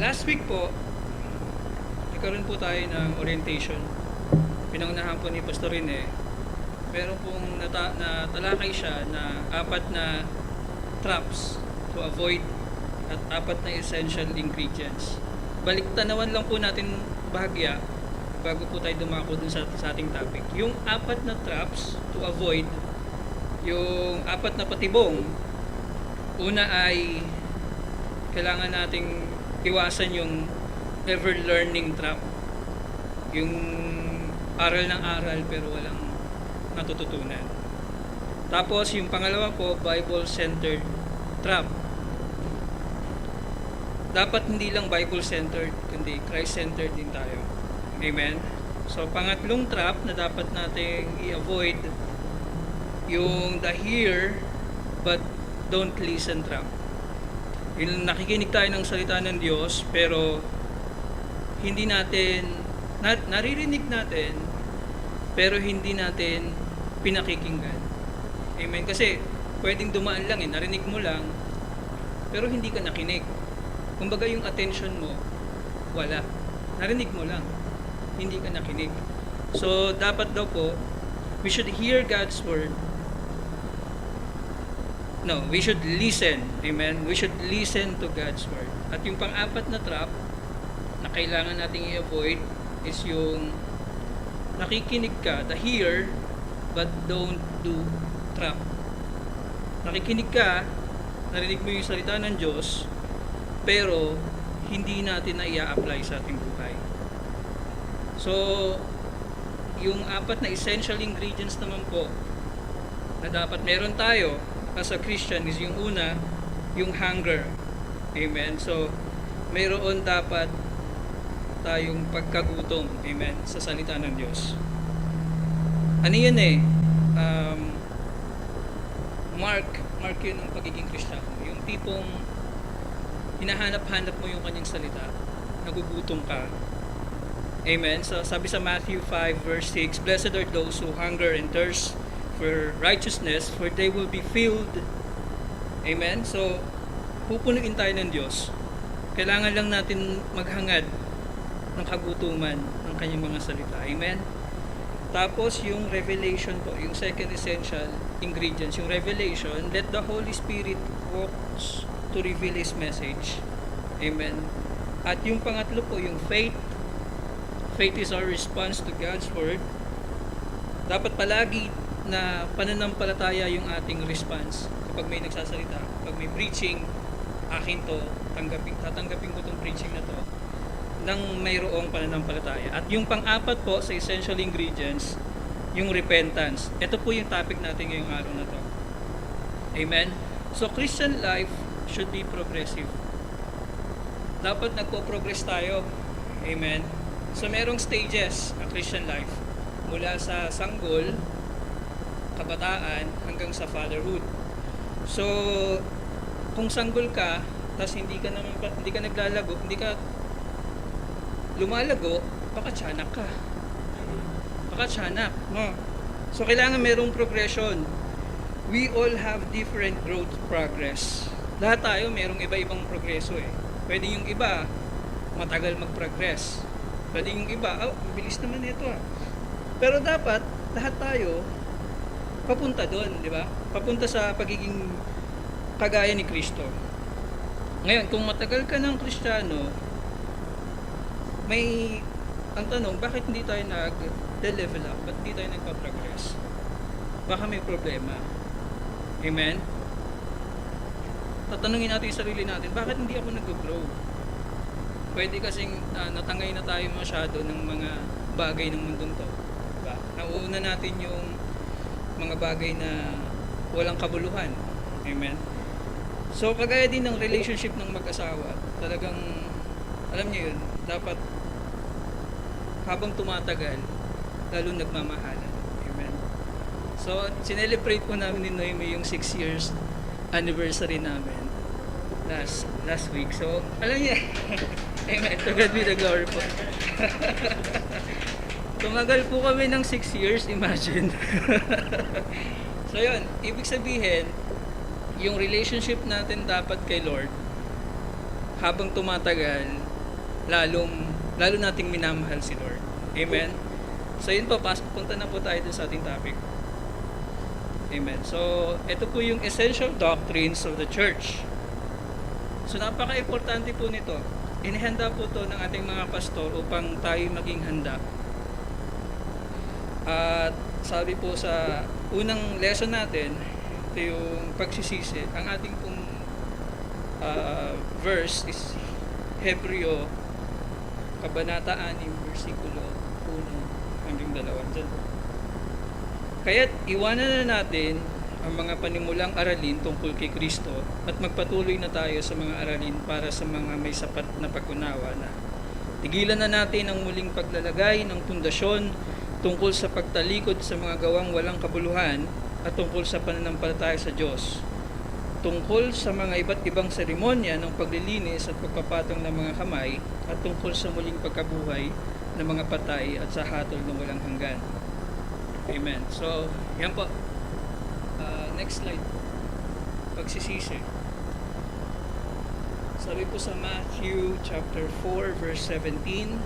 Last week po, nagkaroon po tayo ng orientation. Pinangunahan po ni Pastor Rene. Meron pong natalakay siya na 4 na traps to avoid at 4 na essential ingredients. Balik-tanawan lang po natin bahagya bago po tayo dumako dun sa ating topic. Yung 4 na traps to avoid, yung 4 na patibong, una ay kailangan nating iwasan yung ever-learning trap. Yung aral ng aral pero walang natututunan. Tapos yung pangalawa po, Bible-centered trap. Dapat hindi lang Bible-centered, kundi Christ-centered din tayo. Amen? So, pangatlong trap na dapat nating i-avoid, yung the hear but don't listen trap. Yung nakikinig tayo ng salita ng Diyos, pero hindi natin, naririnig natin, pero hindi natin pinakikinggan. Amen? Kasi pwedeng dumaan lang narinig mo lang, pero hindi ka nakinig. Kumbaga yung attention mo, wala. Narinig mo lang, hindi ka nakinig. So, dapat daw po, we should hear God's word. No, we should listen. Amen? We should listen to God's word. At yung pang-4 na trap na kailangan nating i-avoid is yung nakikinig ka, the hear, but don't do trap. Nakikinig ka, narinig mo yung salita ng Diyos, pero hindi natin na i-apply sa ating buhay. So, yung 4 na essential ingredients naman po na dapat meron tayo as a Christian is yung una, yung hunger. Amen? So, mayroon dapat tayong pagkagutom. Amen? Sa salita ng Diyos. Ano yun Mark yun ang pagiging Kristiyano. Yung tipong hinahanap-hanap mo yung kanyang salita, nagugutom ka. Amen? So, sabi sa Matthew 5 verse 6, "Blessed are those who hunger and thirst for righteousness, for they will be filled." Amen? So, pupunuin tayo ng Diyos. Kailangan lang natin maghangad ng kagutuman ng kanyang mga salita. Amen? Tapos, yung revelation po, yung second essential ingredients, yung revelation, let the Holy Spirit works to reveal His message. Amen? At yung pangatlo po, yung faith. Faith is our response to God's Word. Dapat palagi na pananampalataya yung ating response kapag may nagsasalita, kapag may preaching, akin to, tatanggapin ko tong preaching na to nang mayroong pananampalataya. At yung pang-4 po sa essential ingredients, yung repentance. Ito po yung topic natin ngayong araw na to. Amen? So, Christian life should be progressive. Dapat nagpo-progress tayo. Amen? So, merong stages ang Christian life. Mula sa sanggol, kabataan, hanggang sa fatherhood. So, kung sanggol ka, tapos hindi ka naglalago, hindi ka lumalago, baka tiyanak ka. Baka tiyanak. No? So, kailangan merong progression. We all have different growth progress. Lahat tayo merong iba-ibang progreso Pwede yung iba, matagal mag-progress. Pwede yung iba, bilis naman ito Pero dapat, lahat tayo, papunta doon, di ba? Papunta sa pagiging kagaya ni Kristo. Ngayon, kung matagal ka ng Kristiyano, ang tanong, bakit hindi tayo nag-level up? Ba't hindi tayo nagpa-progress? Baka may problema. Amen? Tatanungin natin yung sarili natin, bakit hindi ako nag-grow? Pwede kasing natangay na tayo masyado ng mga bagay ng mundong to. Diba? Nauuna natin yung mga bagay na walang kabuluhan. Amen? So, kagaya din ng relationship ng mag-asawa, talagang, alam niyo yun, dapat habang tumatagal, lalo nagmamahalan. Amen? So, sinelebrate po namin ni Noemi yung 6 years anniversary namin last week. So, alam niya, amen, to God be the glory po. Tumagal po kami ng 6 years, imagine. So, yun, ibig sabihin, yung relationship natin dapat kay Lord, habang tumatagal, lalo nating minamahal si Lord. Amen? So yun po, punta na po tayo dun sa ating topic. Amen. So, ito po yung essential doctrines of the church. So, napaka-importante po nito. Inihanda po to ng ating mga pastor upang tayo maging handa. At sabi po sa unang lesson natin, ito yung pagsisisi. Ang ating pong verse is Hebreo, Kabanata 6, versikulo 1 hanggang 2. Diyan. Kaya't iwanan na natin ang mga panimulang aralin tungkol kay Kristo at magpatuloy na tayo sa mga aralin para sa mga may sapat na pag-unawa na. Tigilan na natin ang muling paglalagay ng pundasyon tungkol sa pagtalikod sa mga gawang walang kabuluhan at tungkol sa pananampalataya sa Diyos. Tungkol sa mga iba't ibang seremonya ng paglilinis at pagpapatong ng mga kamay at tungkol sa muling pagkabuhay ng mga patay at sa hatol na walang hanggan. Amen. So, yan po. Next slide. Pagsisisi. Sabi po sa Matthew chapter 4 verse 17,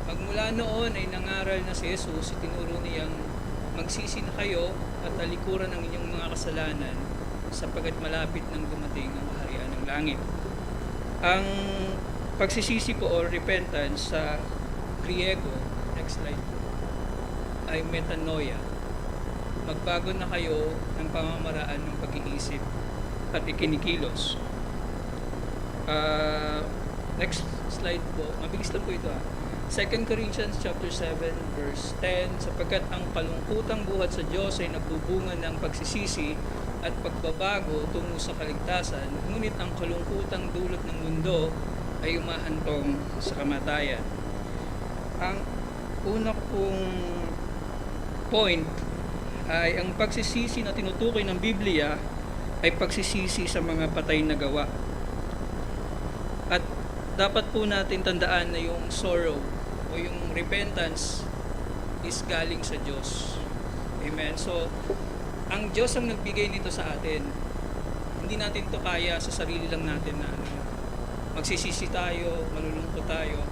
magmula noon ay nangaral na si Jesus, itinuro niyang magsisi na kayo at talikuran ang inyong mga kasalanan sapagkat malapit nang dumating ang kaharian ng langit. Ang pagsisisi po o repentance sa Griego, next slide, ay metanoia. Magbago na kayo ng pamamaraan ng pag-iisip at ikinikilos. Next slide po. Mabilis lang po ito. 2 Corinthians chapter 7 verse 10, sapagkat ang kalungkutang buhat sa Diyos ay nagbubunga ng pagsisisi at pagbabago tungo sa kaligtasan, ngunit ang kalungkutang dulot ng mundo ay umahantong sa kamatayan. Ang una kong point ay ang pagsisisi na tinutukoy ng Biblia ay pagsisisi sa mga patay na gawa. At dapat po natin tandaan na yung sorrow o yung repentance is galing sa Diyos. Amen. So, ang Diyos ang nagbigay nito sa atin. Hindi natin to kaya sa sarili lang natin na magsisisi tayo, malulungkot tayo.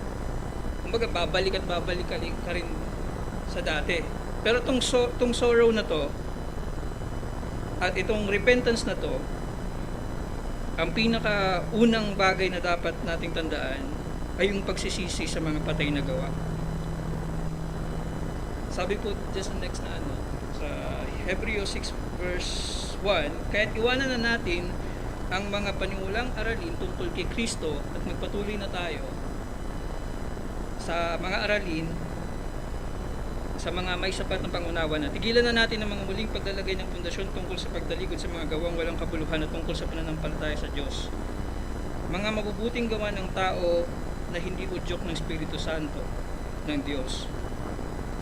Kumbaga, babalik ka rin sa dati. Pero itong sorrow na to at itong repentance na to, ang pinakaunang bagay na dapat nating tandaan ay yung pagsisisi sa mga patay na gawa. Sabi po just next na sa Hebreo 6 verse 1, kaya't iwanan na natin ang mga panimulang aralin tungkol kay Kristo at magpatuloy na tayo sa mga aralin sa mga may sapat ng pangunawa na. Tigilan na natin ang mga muling paglalagay ng pundasyon tungkol sa pagtalikod sa mga gawang walang kabuluhan at tungkol sa pananampalataya sa Diyos. Mga mabubuting gawa ng tao na hindi udyok ng Espiritu Santo ng Diyos.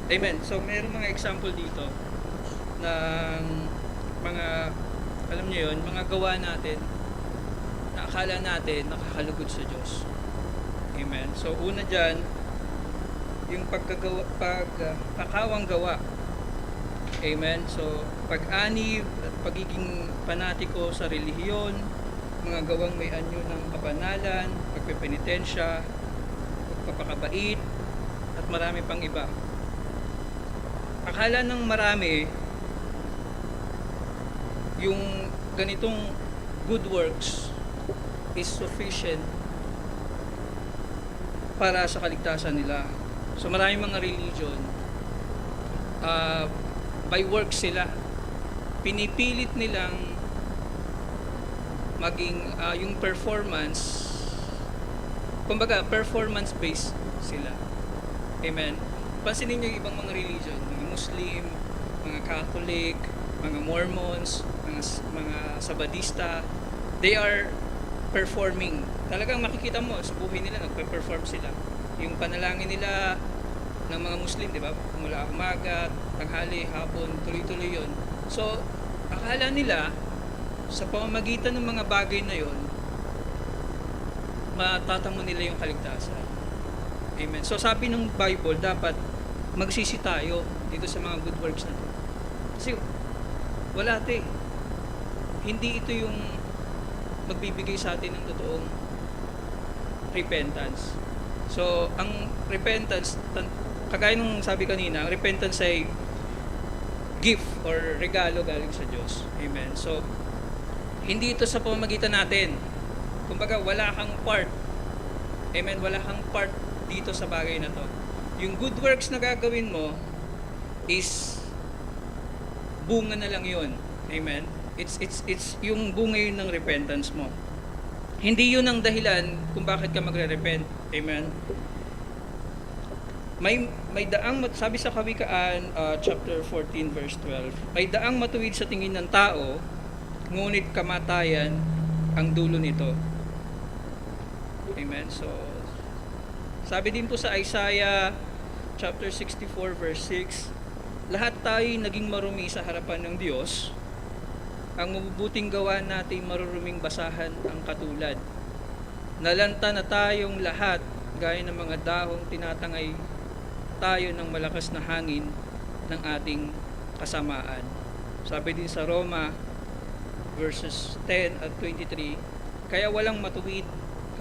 Amen. So, mayroong mga example dito ng mga, alam niyo yun, mga gawa natin na akala natin nakakalugod sa Diyos. Amen. So, una dyan, yung pagkakawang gawa. Amen. So, pag-anib at pagiging panatiko sa relihiyon, mga gawang may anyo ng kabanalan, pagpepenitensya, pagpapakabait, at marami pang iba. Akala ng marami, yung ganitong good works is sufficient para sa kaligtasan nila. So maraming mga religion, by works sila, pinipilit nilang maging yung performance, kumbaga performance based sila. Amen. Pansinin niyo yung ibang mga religion, mga Muslim, mga Catholic, mga Mormons, mga Sabadista, they are performing. Talagang makikita mo sa buhay nila, nagpe-perform sila. Yung panalangin nila ng mga Muslim, di ba? Mula umaga, tanghali, hapon, tuloy-tuloy yun. So, akala nila, sa pamamagitan ng mga bagay na yon, matatamo nila yung kaligtasan. Amen. So, sabi ng Bible, dapat magsisi tayo dito sa mga good works na to. Kasi, wala ito eh. Hindi ito yung magbibigay sa atin ng totoong repentance. So, ang repentance, kagaya nung sabi kanina, ang repentance ay gift or regalo galing sa Diyos. Amen. So, hindi ito sa pamamagitan natin. Kumbaga, wala kang part. Amen. Wala kang part dito sa bagay na to. Yung good works na gagawin mo is bunga na lang yun. Amen. It's yung bunga yun ng repentance mo. Hindi yun ang dahilan kung bakit ka magre-repent. Amen. May daang, sabi sa Kawikaan, chapter 14, verse 12, may daang matuwid sa tingin ng tao, ngunit kamatayan ang dulo nito. Amen. So, sabi din po sa Isaiah chapter 64, verse 6, lahat tayo naging marumi sa harapan ng Diyos. Ang mabubuting gawa natin maruruming basahan ang katulad. Nalanta na tayong lahat gaya ng mga dahong tinatangay tayo ng malakas na hangin ng ating kasamaan. Sabi din sa Roma verses 10 at 23, kaya walang matuwid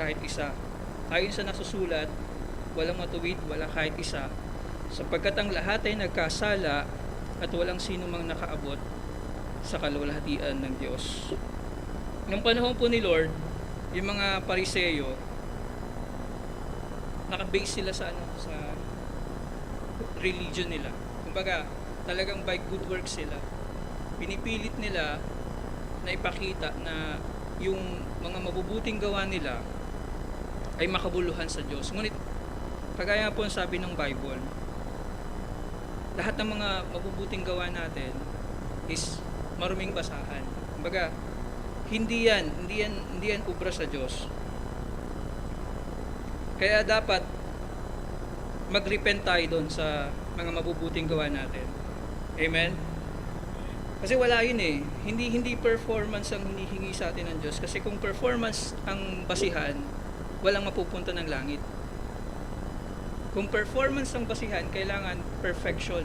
kahit isa. Ayon sa nasusulat, walang matuwid, wala kahit isa, sapagkat ang lahat ay nagkasala at walang sino mang nakaabot sa kaluwalhatian ng Diyos. Nung panahon po ni Lord, yung mga Pariseyo, nakabase sila sa sa religion nila. Kumbaga, talagang by good works sila. Pinipilit nila na ipakita na yung mga mabubuting gawa nila ay makabuluhan sa Diyos. Ngunit, kagaya po ang sabi ng Bible, lahat ng mga mabubuting gawa natin is maruming basahan. Kumbaga, hindi yan obra sa Diyos. Kaya dapat mag-repent tayo doon sa mga mabubuting gawa natin. Amen? Kasi wala yun eh. Hindi performance ang hinihingi sa atin ng Diyos. Kasi kung performance ang basihan, walang mapupunta ng langit. Kung performance ang basihan, kailangan perfection.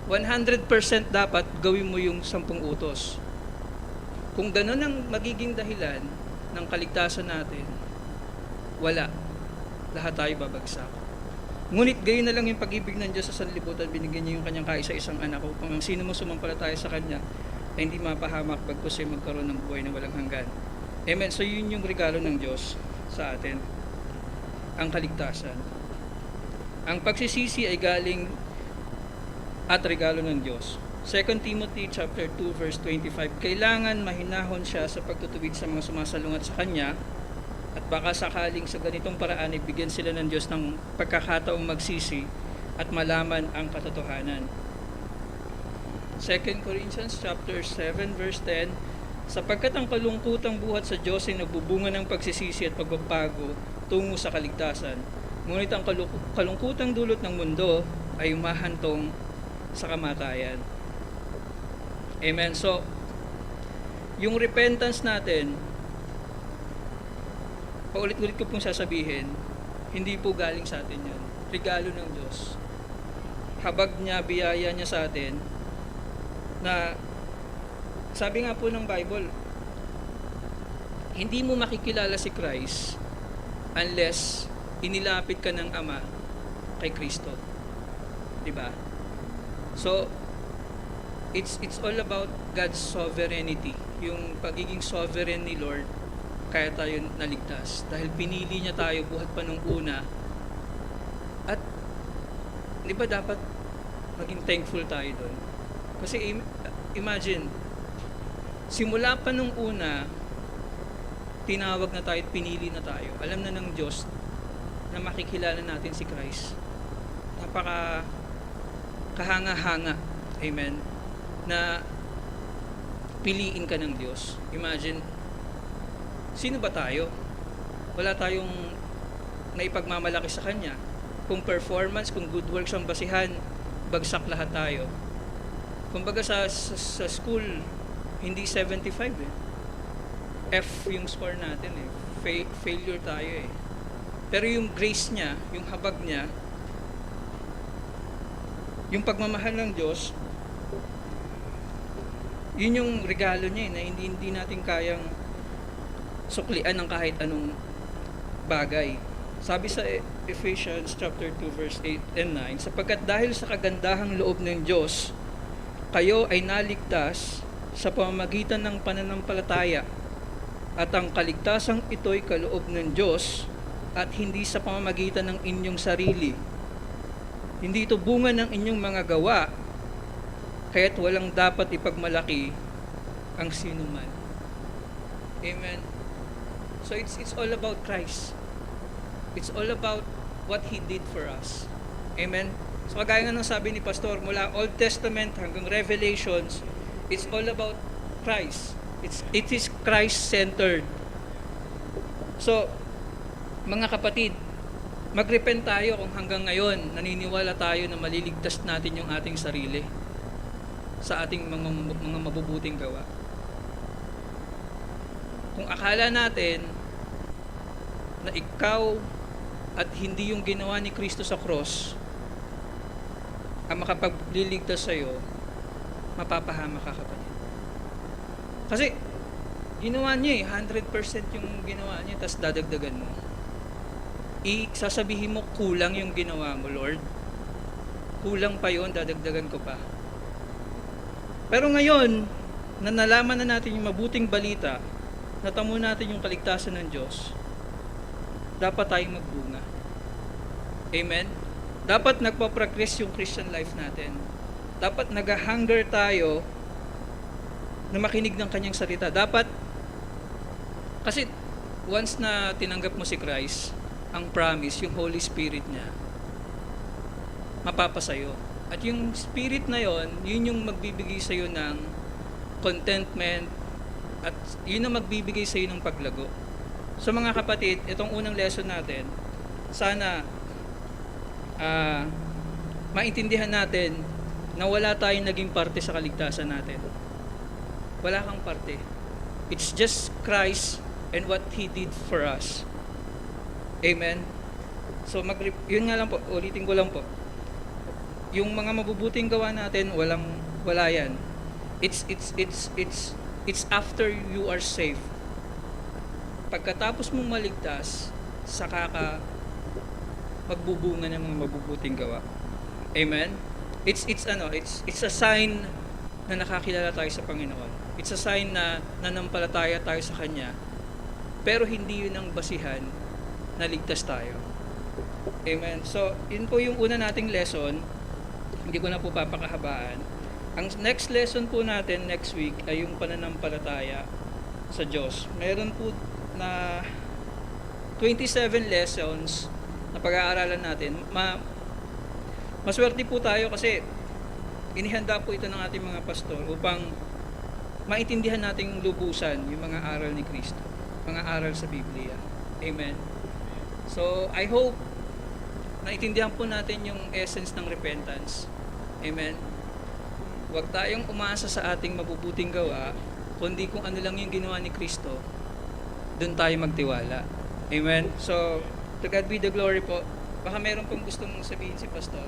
100% dapat gawin mo yung 10 utos. Kung ganun ang magiging dahilan ng kaligtasan natin, wala. Lahat tayo babagsak. Ngunit gayon na lang yung pag-ibig ng Diyos sa sanlibutan, binigyan niya yung kanyang kaisa-isang anak upang ang sino mo sumampalataya sa kanya ay hindi mapahamak bagkus ay magkaroon ng buhay na walang hanggan. Amen. So yun yung regalo ng Diyos sa atin. Ang kaligtasan. Ang pagsisisi ay galing at regalo ng Diyos. 2 Timothy chapter 2 verse 25, kailangan mahinahon siya sa pagtutuwid sa mga sumasalungat sa Kanya, at baka sakaling sa ganitong paraan ibigyan sila ng Diyos ng pagkakataong magsisi at malaman ang katotohanan. 2 Corinthians chapter 7 verse 10, sapagkat ang kalungkutang buhat sa Diyos ay nagbubunga ng pagsisisi at pagbabago tungo sa kaligtasan. Ngunit ang kalungkutang dulot ng mundo ay umahantong sa kamatayan. Amen. So, yung repentance natin, paulit-ulit ko pong sasabihin, hindi po galing sa atin yan. Regalo ng Diyos. Habag niya, biyaya niya sa atin, na sabi nga po ng Bible, hindi mo makikilala si Christ unless inilapit ka ng Ama kay Kristo. Diba? So, it's all about God's sovereignty. Yung pagiging sovereign ni Lord, kaya tayo naligtas. Dahil pinili niya tayo buhat pa nung una. At, di ba dapat maging thankful tayo doon? Kasi imagine, simula pa nung una, tinawag na tayo at pinili na tayo. Alam na ng Diyos na makikilala natin si Christ. Napaka kahanga-hanga, amen, na piliin ka ng Diyos. Imagine, sino ba tayo? Wala tayong naipagmamalaki sa Kanya. Kung performance, kung good works ang basihan, bagsak lahat tayo. Kumbaga sa school, hindi 75 eh. F yung score natin eh. Failure tayo eh. Pero yung grace niya, yung habag niya, yung pagmamahal ng Diyos, yun yung regalo niya na hindi natin kayang suklian ng kahit anong bagay. Sabi sa Ephesians chapter 2 verse 8 and 9, sapagkat dahil sa kagandahang loob ng Diyos, kayo ay naligtas sa pamamagitan ng pananampalataya, at ang kaligtasang ito'y kaloob ng Diyos at hindi sa pamamagitan ng inyong sarili. Hindi ito bunga ng inyong mga gawa, kaya't walang dapat ipagmalaki ang sinuman. Amen. So it's all about Christ. It's all about what He did for us. Amen. So kagaya nga ng sabi ni Pastor, mula Old Testament hanggang Revelations, it's all about Christ. It is Christ-centered. So, mga kapatid, mag-repent tayo kung hanggang ngayon naniniwala tayo na maliligtas natin yung ating sarili sa ating mga mabubuting gawa. Kung akala natin na ikaw at hindi yung ginawa ni Kristo sa cross ang makapagliligtas sa'yo, mapapahama ka, kapatid. Kasi ginawa niya 100% yung ginawa niya, tapos dadagdagan mo. Sasabihin mo, kulang yung ginawa mo, Lord. Kulang pa yun, dadagdagan ko pa. Pero ngayon, na nalaman na natin yung mabuting balita, natamo natin yung kaligtasan ng Diyos, dapat tayong magbunga. Amen? Dapat nagpa-progress yung Christian life natin. Dapat nag-hunger tayo na makinig ng kanyang salita. Dapat, kasi once na tinanggap mo si Christ, ang promise, yung Holy Spirit niya, mapapasayo. At yung Spirit na yon, yun yung magbibigay sa'yo ng contentment, at yun ang magbibigay sa'yo ng paglago. So mga kapatid, itong unang lesson natin, sana maintindihan natin na wala tayong naging parte sa kaligtasan natin. Wala kang parte. It's just Christ and what He did for us. Amen? So, yun nga lang po, ulitin ko lang po. Yung mga mabubuting gawa natin, wala yan. It's after you are saved. Pagkatapos mong maligtas, saka ka magbubunga ng mga mabubuting gawa. Amen? It's a sign na nakakilala tayo sa Panginoon. It's a sign na nanampalataya tayo sa Kanya. Pero hindi yun ang basihan na ligtas tayo. Amen. So, yun po yung una nating lesson. Hindi ko na po papakahabaan. Ang next lesson po natin next week ay yung pananampalataya sa Diyos. Meron po na 27 lessons na pag-aaralan natin. Maswerte po tayo kasi inihanda po ito ng ating mga pastor upang maintindihan nating lubusan yung mga aral ni Kristo, mga aral sa Biblia. Amen. So, I hope naintindihan po natin yung essence ng repentance. Amen. Huwag tayong umasa sa ating mabubuting gawa, kundi kung ano lang yung ginawa ni Kristo, doon tayo magtiwala. Amen. So, to God be the glory po. Baka meron pong gustong sabihin si Pastor.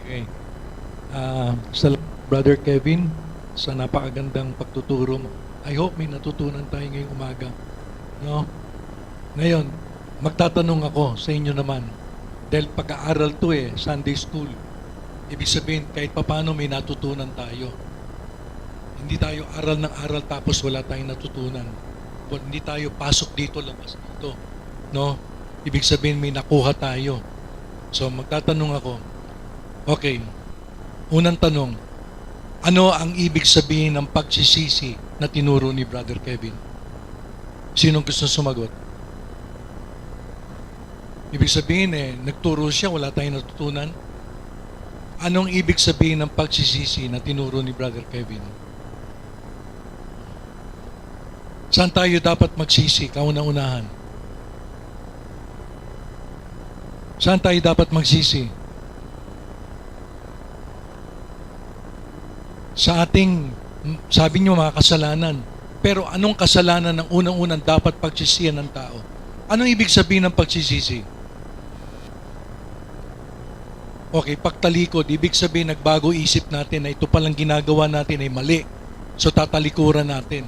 Okay. Brother Kevin, sa napakagandang pagtuturo mo. I hope may natutunan tayo ngayong umaga. No? Ngayon, magtatanong ako sa inyo naman. Dahil pag-aaral to Sunday school. Ibig sabihin, kahit papano may natutunan tayo. Hindi tayo aral ng aral tapos wala tayong natutunan. Hindi tayo pasok dito, labas dito. No? Ibig sabihin, may nakuha tayo. So, magtatanong ako, okay, unang tanong, ano ang ibig sabihin ng pagsisisi na tinuro ni Brother Kevin? Sinong gusto sumagot? Ibig sabihin nagturo siya, wala tayong natutunan. Anong ibig sabihin ng pagsisisi na tinuro ni Brother Kevin? Saan tayo dapat magsisi, kauna-unahan? Saan tayo dapat magsisi? Sa ating, sabi niyo, mga kasalanan. Pero anong kasalanan ang unang-unang dapat pagsisihan ng tao? Anong ibig sabihin ng pagsisisi? Okay, pagtalikod, ibig sabihin nagbago isip natin na ito palang ginagawa natin ay mali. So tatalikuran natin.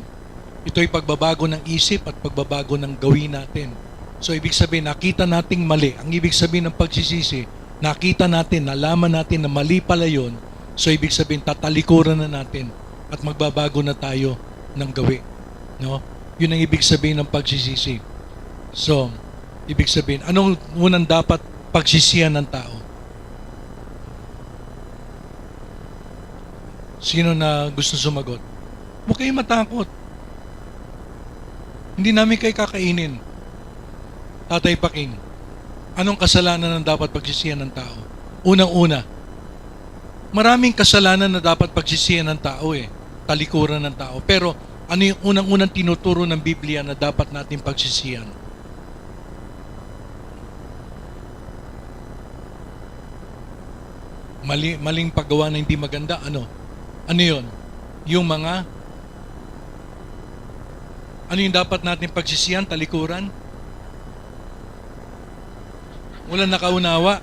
Ito ay pagbabago ng isip at pagbabago ng gawin natin. So ibig sabihin, nakita nating mali. Ang ibig sabihin ng pagsisisi, nakita natin, nalaman natin na mali pala yun. So ibig sabihin, tatalikuran na natin at magbabago na tayo ng gawi. No? Yun ang ibig sabihin ng pagsisisi. So, ibig sabihin, anong unang dapat pagsisihan ng tao? Sino na gusto sumagot? Huwag kayong matakot. Hindi namin kayo kakainin. Tatay Paking, anong kasalanan ang dapat pagsisihan ng tao? Unang-una, maraming kasalanan na dapat pagsisihan ng tao talikuran ng tao. Pero ano yung unang-unang tinuturo ng Biblia na dapat natin pagsisihan? Maling paggawa na hindi maganda, ano? Ano yun? Yung ano yung dapat natin pagsisihan, talikuran? Walang nakaunawa.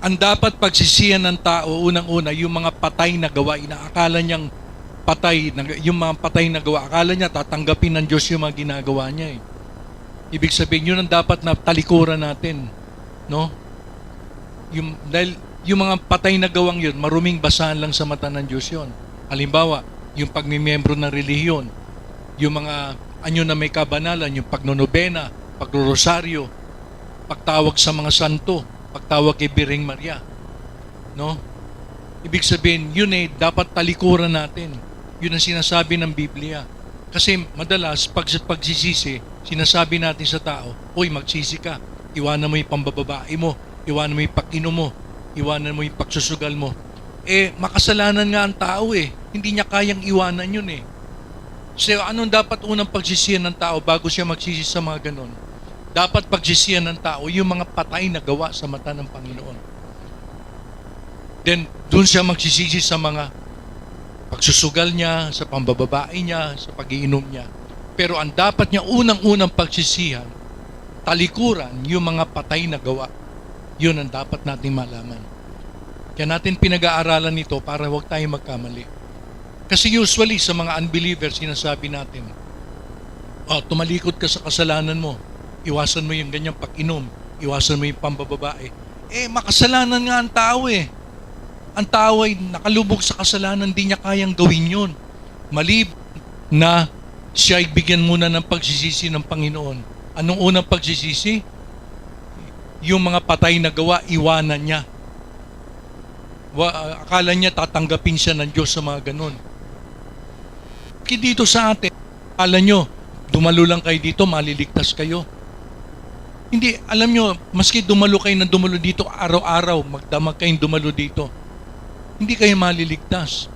Ang dapat pagsisihan ng tao, unang-una, yung mga patay na gawa, inaakala niyang patay, yung mga patay na gawa, akala niya tatanggapin ng Diyos yung mga ginagawa niya Ibig sabihin, yun ang dapat na talikuran natin. No? Dahil yung mga patay na gawang yun, maruming basahan lang sa mata ng Diyos yun. Halimbawa, yung pagmimiyembro ng relihiyon, yung mga anyo na may kabanalan, yung pagnonobena, pagrorosaryo, pagtawag sa mga santo, pagtawag kay Birheng Maria. No? Ibig sabihin, yun dapat talikuran natin. Yun ang sinasabi ng Biblia. Kasi madalas, pagsisisi, sinasabi natin sa tao, uy, magsisi ka. Iwanan mo yung pambababae mo. Iwanan mo yung pag-inom mo. Iwanan mo yung pagsusugal mo. Makasalanan nga ang tao Hindi niya kayang iwanan yun So, anong dapat unang pagsisihan ng tao bago siya magsisi sa mga ganon? Dapat pagsisihan ng tao yung mga patay na gawa sa mata ng Panginoon. Then, dun siya magsisisi sa mga pagsusugal niya, sa pambababae niya, sa pag-iinom niya. Pero ang dapat niya unang-unang pagsisihan, talikuran yung mga patay na gawa. Yun ang dapat nating malaman. Kaya natin pinag-aaralan ito para huwag tayong magkamali. Kasi usually sa mga unbelievers, sinasabi natin, tumalikod ka sa kasalanan mo. Iwasan mo yung ganyang pag-inom. Iwasan mo yung pambababae. Makasalanan nga ang tao Ang tao ay nakalubog sa kasalanan, hindi niya kayang gawin yun. Malib na siya ay bigyan muna ng pagsisisi ng Panginoon. Anong unang pagsisisi? Yung mga patay na gawa, iwanan niya. Akala niya tatanggapin siya ng Diyos sa mga ganun. Dito sa atin, akala nyo, dumalo lang kayo dito, maliligtas kayo. Hindi, alam nyo, maski dumalo kayo na dumalo dito, araw-araw, magdamag kayong dumalo dito, hindi kayo maliligtas.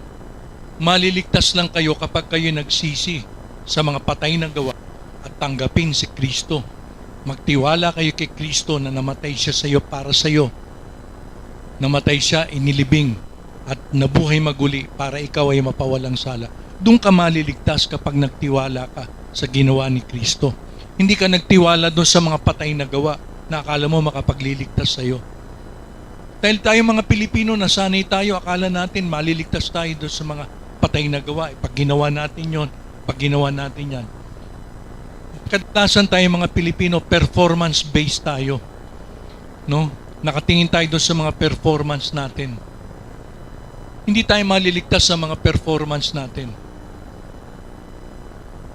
Maliligtas lang kayo kapag kayo nagsisi sa mga patay na gawa at tanggapin si Kristo. Magtiwala kayo kay Kristo na namatay siya sa iyo para sa iyo. Namatay siya, inilibing at nabuhay maguli para ikaw ay mapawalang sala. Doon ka maliligtas kapag nagtiwala ka sa ginawa ni Kristo. Hindi ka nagtiwala doon sa mga patay na gawa na akala mo makapagliligtas sa iyo. Dahil tayo mga Pilipino, nasanay tayo, akala natin maliligtas tayo doon sa mga patay na gawa. Pag ginawa natin yon, pag ginawa natin yan. Kadalasan tayo mga Pilipino, performance-based tayo. No? Nakatingin tayo doon sa mga performance natin. Hindi tayo maliligtas sa mga performance natin.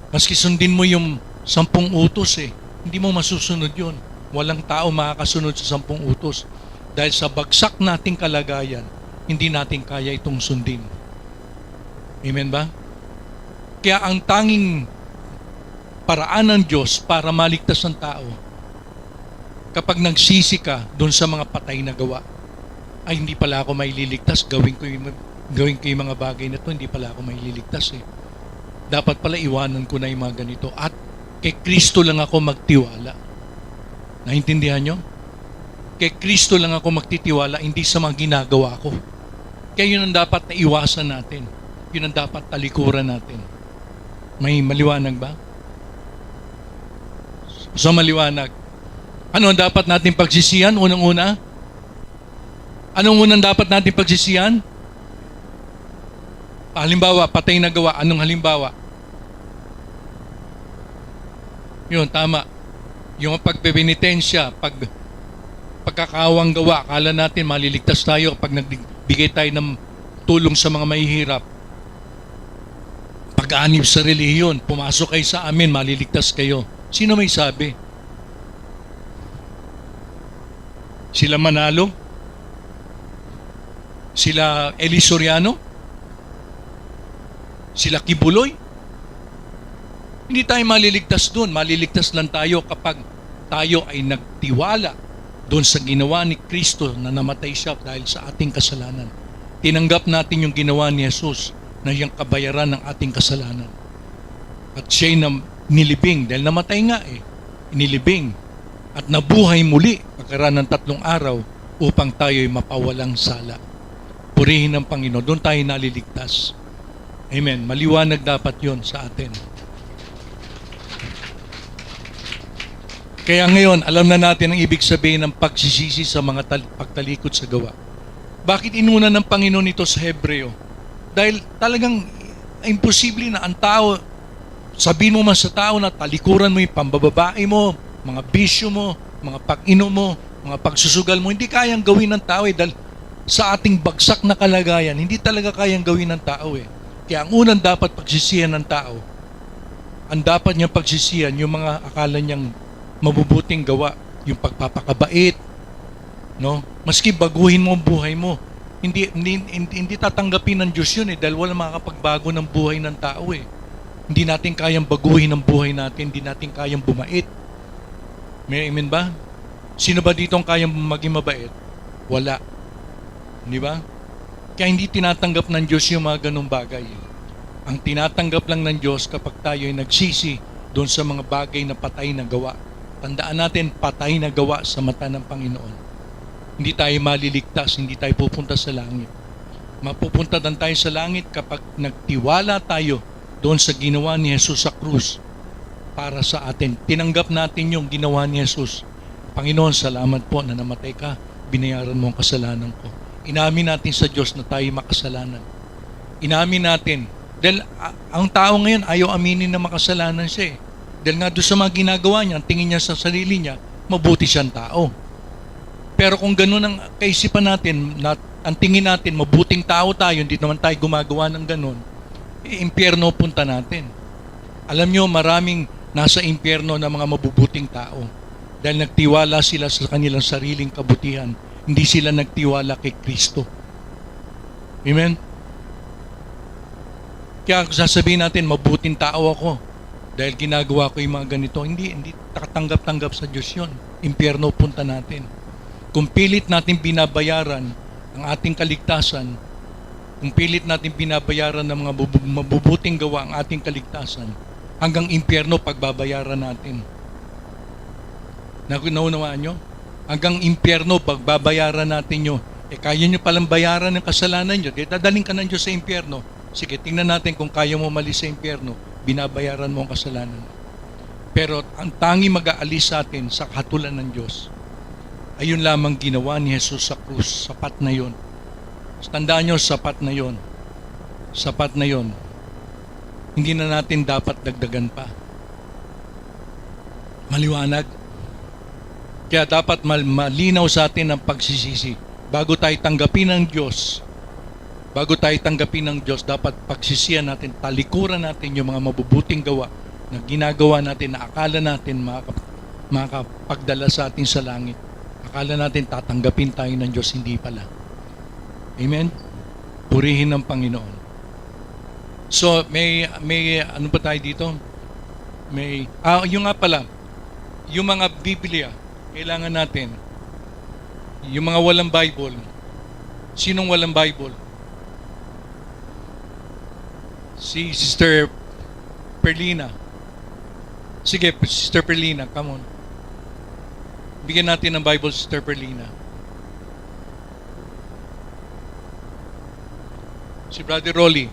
Maski sundin mo yung 10 utos hindi mo masusunod yun. Walang tao makakasunod sa 10 utos. Dahil sa bagsak nating kalagayan, hindi natin kaya itong sundin. Amen ba? Kaya ang tanging paraan ng Diyos para maligtas ang tao, kapag nagsisi ka doon sa mga patay na gawa, ay hindi pala ako maililigtas, gawin ko yung gawin ko yung mga bagay na to, hindi pala ako maililigtas eh. Dapat pala iwanan ko na yung mga ganito. At kay Kristo lang ako magtiwala. Naintindihan nyo? Kay Kristo lang ako magtitiwala, hindi sa mga ginagawa ko. Kaya yun ang dapat na iwasan natin. Yun ang dapat talikuran natin. May maliwanag ba? So maliwanag. Ano ang dapat natin pagsisihan? Unang-una? Anong unang dapat natin pagsisihan? Halimbawa, patay na gawa. Anong halimbawa? Yun, tama. Yung pagpepenitensya, pagkakawang gawa, akala natin maliligtas tayo pag nagbigay tayo ng tulong sa mga mahihirap. Pag-aanib sa relihiyon, pumasok kayo sa amin, maliligtas kayo. Sino may sabi? Sila Manalo? Sila Eli Soriano? Sila Kibuloy? Hindi tayo maliligtas doon. Maliligtas lang tayo kapag tayo ay nagtiwala doon sa ginawa ni Kristo na namatay siya dahil sa ating kasalanan. Tinanggap natin yung ginawa ni Jesus na yung kabayaran ng ating kasalanan. At siya'y nilibing dahil namatay nga eh. Inilibing at nabuhay muli pagkaraan ng 3 araw upang tayo'y mapawalang sala. Purihin ng Panginoon. Doon tayo naliligtas. Amen. Maliwanag dapat yon sa atin. Kaya ngayon, alam na natin ang ibig sabihin ng pagsisisi sa mga pagtalikod sa gawa. Bakit inuna ng Panginoon ito sa Hebreo? Dahil talagang imposible na ang tao, sabihin mo man sa tao na talikuran mo yung pambababae mo, mga bisyo mo, mga pag-inom mo, mga pagsusugal mo, hindi kayang gawin ng tao eh. Dahil sa ating bagsak na kalagayan, hindi talaga kayang gawin ng tao eh. Kaya ang unang dapat pagsisihan ng tao, ang dapat niyang pagsisihan, yung mga akala niyang mabubuting gawa, yung pagpapakabait, no? Maski baguhin mo ang buhay mo, hindi tatanggapin ng Diyos yun eh, dahil wala makakapagbago ng buhay ng tao eh. Hindi natin kayang baguhin ang buhay natin, hindi natin kayang bumait. May amen ba? Sino ba dito ang kayang maging mabait? Wala. Di ba? Kaya hindi tinatanggap ng Diyos yung mga ganung bagay. Ang tinatanggap lang ng Diyos kapag tayo ay nagsisi doon sa mga bagay na patay na gawa. Tandaan natin, patay na gawa sa mata ng Panginoon. Hindi tayo maliligtas, hindi tayo pupunta sa langit. Mapupunta lang tayo sa langit kapag nagtiwala tayo doon sa ginawa ni Jesus sa krus para sa atin. Tinanggap natin yung ginawa ni Jesus. Panginoon, salamat po na namatay ka, binayaran mo ang kasalanan ko. Inamin natin sa Diyos na tayo makasalanan. Inamin natin. Dahil ang tao ngayon ayaw aminin na makasalanan siya eh. Dahil nga doon sa mga ginagawa niya, ang tingin niya sa sarili niya, mabuti siyang tao. Pero kung ganun ang kaisipan natin, ang tingin natin, mabuting tao tayo, hindi naman tayo gumagawa ng ganun, impyerno punta natin. Alam niyo, maraming nasa impyerno na mga mabubuting tao. Dahil nagtiwala sila sa kanilang sariling kabutihan. Hindi sila nagtiwala kay Kristo. Amen? Kaya sasabihin natin, mabuting tao ako. Dahil ginagawa ko yung mga ganito, hindi tanggap-tanggap sa Diyos yun. Impyerno punta natin. Kung pilit natin binabayaran ang ating kaligtasan, kung pilit natin binabayaran ng mga mabubuting gawa ang ating kaligtasan, hanggang impyerno pagbabayaran natin. Naunawaan nyo? Hanggang impyerno pagbabayaran natin nyo. Kaya nyo palang bayaran ng kasalanan nyo, dadaling ka ng Diyos sa impyerno. Sige, tingnan natin kung kaya mo malis sa impyerno, binabayaran mo ang kasalanan. Pero ang tangi mag-aalis sa atin sa kahatulan ng Diyos, ayun lamang ginawa ni Jesus sa krus. Sapat na yon. Tandaan nyo, sapat na yon. Sapat na yon. Hindi na natin dapat dagdagan pa. Maliwanag. Kaya dapat malinaw sa atin ang pagsisisi. Bago tayo tanggapin ng Diyos, dapat pagsisihan natin, talikuran natin yung mga mabubuting gawa na ginagawa natin, na akala natin makakapagdala sa atin sa langit. Akala natin tatanggapin tayo ng Diyos, hindi pala. Amen? Purihin ng Panginoon. So, may ano pa tayo dito? Yung nga pala, yung mga Biblia, kailangan natin, yung mga walang Bible, sinong walang Bible? Si Sister Perlina. Sige, Sister Perlina, come on. Bigyan natin ng Bible, Sister Perlina. Si Brother Rolly.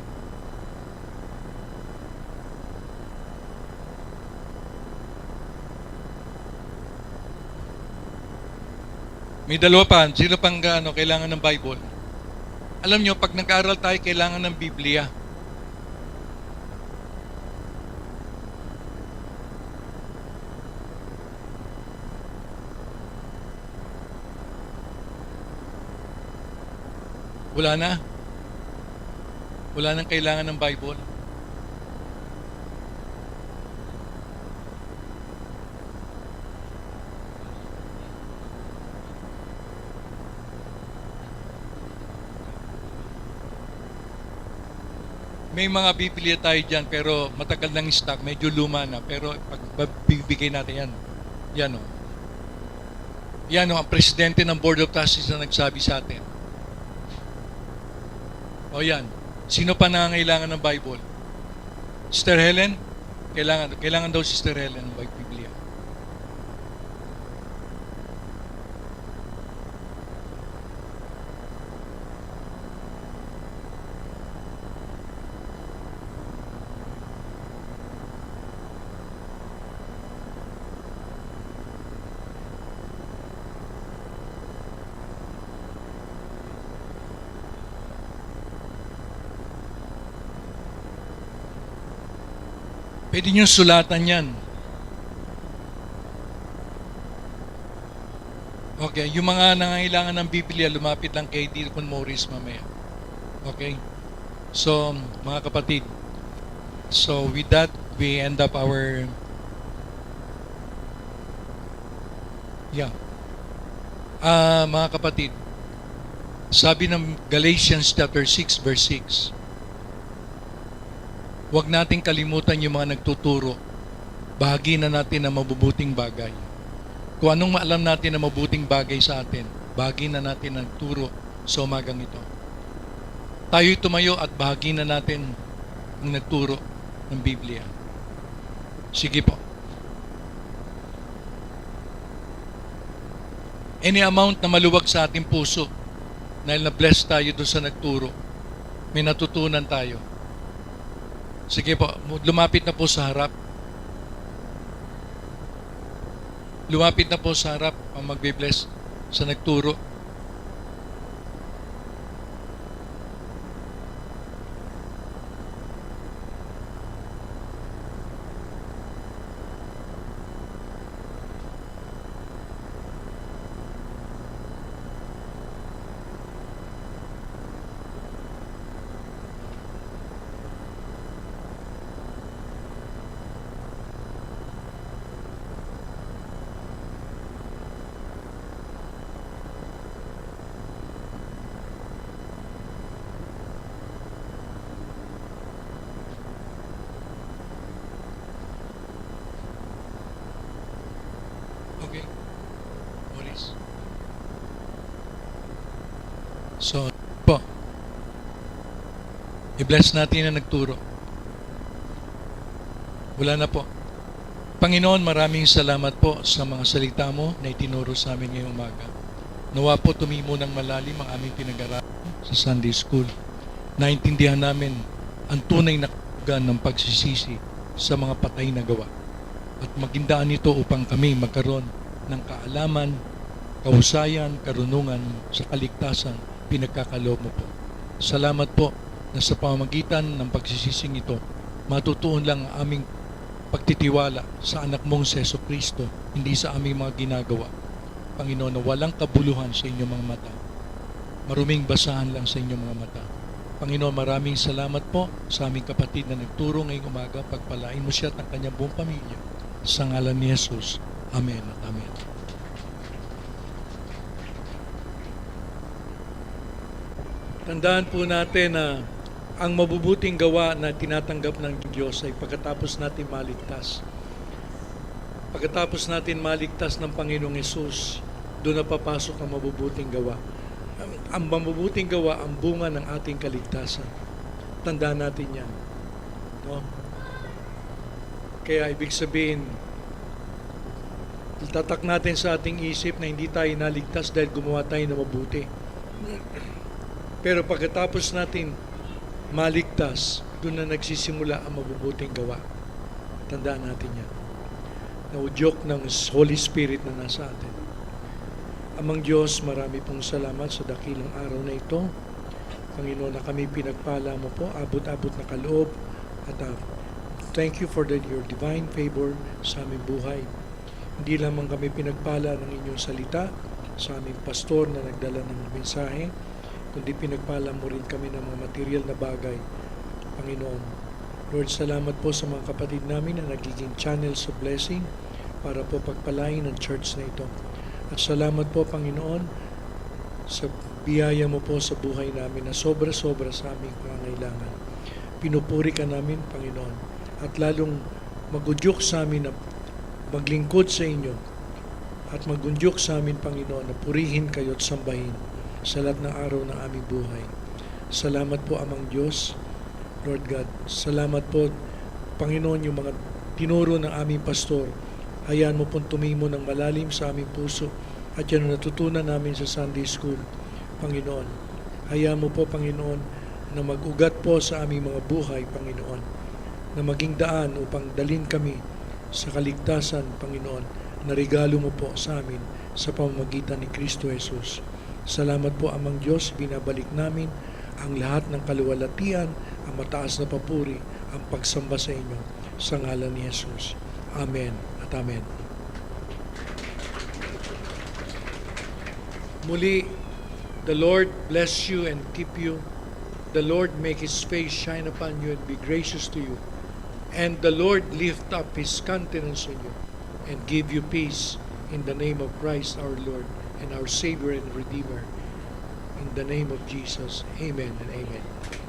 May dalawa pa. Sino pang kailangan ng Bible? Alam nyo, pag nag-aaral tayo, kailangan ng Biblia. Wala na. Wala nang kailangan ng Bible. May mga Biblia tayo dyan pero matagal nang stock, medyo luma na. Pero pag bibigay natin yan, yan o. Yan o, ang presidente ng Board of Trustees na nagsabi sa atin. O yan. Sino pa nangangailangan ng Bible? Sister Helen? Kailangan daw Sister Helen ng Biblia. Pwede nyo sulatan yan. Okay, yung mga nangangailangan ng Biblia, lumapit lang kay Deacon Morris mamaya. Okay? So, mga kapatid, so with that, we end up our mga kapatid, sabi ng Galatians chapter 6 verse 6, huwag nating kalimutan yung mga nagtuturo. Bahagi na natin ang mabubuting bagay. Kung anong maalam natin na mabuting bagay sa atin, bahagi na natin ang turo sa umagang ito. Tayo'y tumayo at bahagi na natin ang nagturo ng Biblia. Sige po. Any amount na maluwag sa ating puso, dahil na-bless tayo doon sa nagturo, may natutunan tayo. Sige po, lumapit na po sa harap. Lumapit na po sa harap ang magbe-bless sa nagturo. Okay. Maurice. So, po. I-bless natin na nagturo. Wala na po. Panginoon, maraming salamat po sa mga salita mo na itinuro sa amin ngayong umaga. Nawa po tumimo ng malalim ang aming pinag-aralan sa Sunday School. Naintindihan namin ang tunay na kahulugan ng pagsisisi sa mga patay na gawa. At magindaan ito upang kami magkaroon ng kaalaman, kahusayan, karunungan sa kaligtasan pinagkakaloob mo po. Salamat po na sa pamamagitan ng pagsisising ito, matutuon lang ang aming pagtitiwala sa anak mong si Jesucristo, hindi sa aming mga ginagawa. Panginoon, na walang kabuluhan sa inyong mga mata. Maruming basahan lang sa inyong mga mata. Panginoon, maraming salamat po sa aming kapatid na nagturo ngayong umaga. Pagpalain mo siya at ang kanyang buong pamilya. Sa ngalan ni Jesus. Amen at amen. Tandaan po natin na ang mabubuting gawa na tinatanggap ng Diyos ay pagkatapos natin maligtas. Pagkatapos natin maligtas ng Panginoong Hesus, doon na papasok ang mabubuting gawa. Ang mabubuting gawa ang bunga ng ating kaligtasan. Tandaan natin yan. No? Kaya ibig sabihin, tatak natin sa ating isip na hindi tayo naligtas dahil gumawa tayo na mabuti. Pero pagkatapos natin maligtas, doon na nagsisimula ang mabubuting gawa. Tandaan natin yan. Naudyok ng Holy Spirit na nasa atin. Amang Diyos, marami pong salamat sa dakilang araw na ito. Panginoon, na kami pinagpala mo po, abot-abot na kaloob, at thank you for your divine favor sa aming buhay. Hindi lamang kami pinagpala ng inyong salita sa aming pastor na nagdala ng mensahe, kundi pinagpala mo rin kami ng mga material na bagay, Panginoon. Lord, salamat po sa mga kapatid namin na nagiging channels of blessing para po pagpalain ng church na ito. At salamat po, Panginoon, sa biyaya mo po sa buhay namin na sobra-sobra sa aming pangangailangan. Pinupuri ka namin, Panginoon, at lalong magudyok sa amin na maglingkod sa inyo at magundyok sa amin, Panginoon, na purihin kayo at sambahin sa lahat ng araw ng aming buhay. Salamat po, Amang Diyos, Lord God. Salamat po, Panginoon, yung mga tinuro ng aming pastor. Hayaan mo pong tumimo ng malalim sa aming puso at yan ang natutunan namin sa Sunday School, Panginoon. Hayaan mo po, Panginoon, na mag-ugat po sa aming mga buhay, Panginoon, na maging daan upang dalhin kami sa kaligtasan, Panginoon, na regalo mo po sa amin sa pamamagitan ni Kristo Jesus. Salamat po, Amang Diyos, binabalik namin ang lahat ng kaluwalhatian, ang mataas na papuri, ang pagsamba sa inyo, sa ngalan ni Jesus. Amen at amen. Muli, the Lord bless you and keep you. The Lord make His face shine upon you and be gracious to you. And the Lord lift up His countenance on you and give you peace in the name of Christ our Lord and our Savior and Redeemer. In the name of Jesus, amen and amen.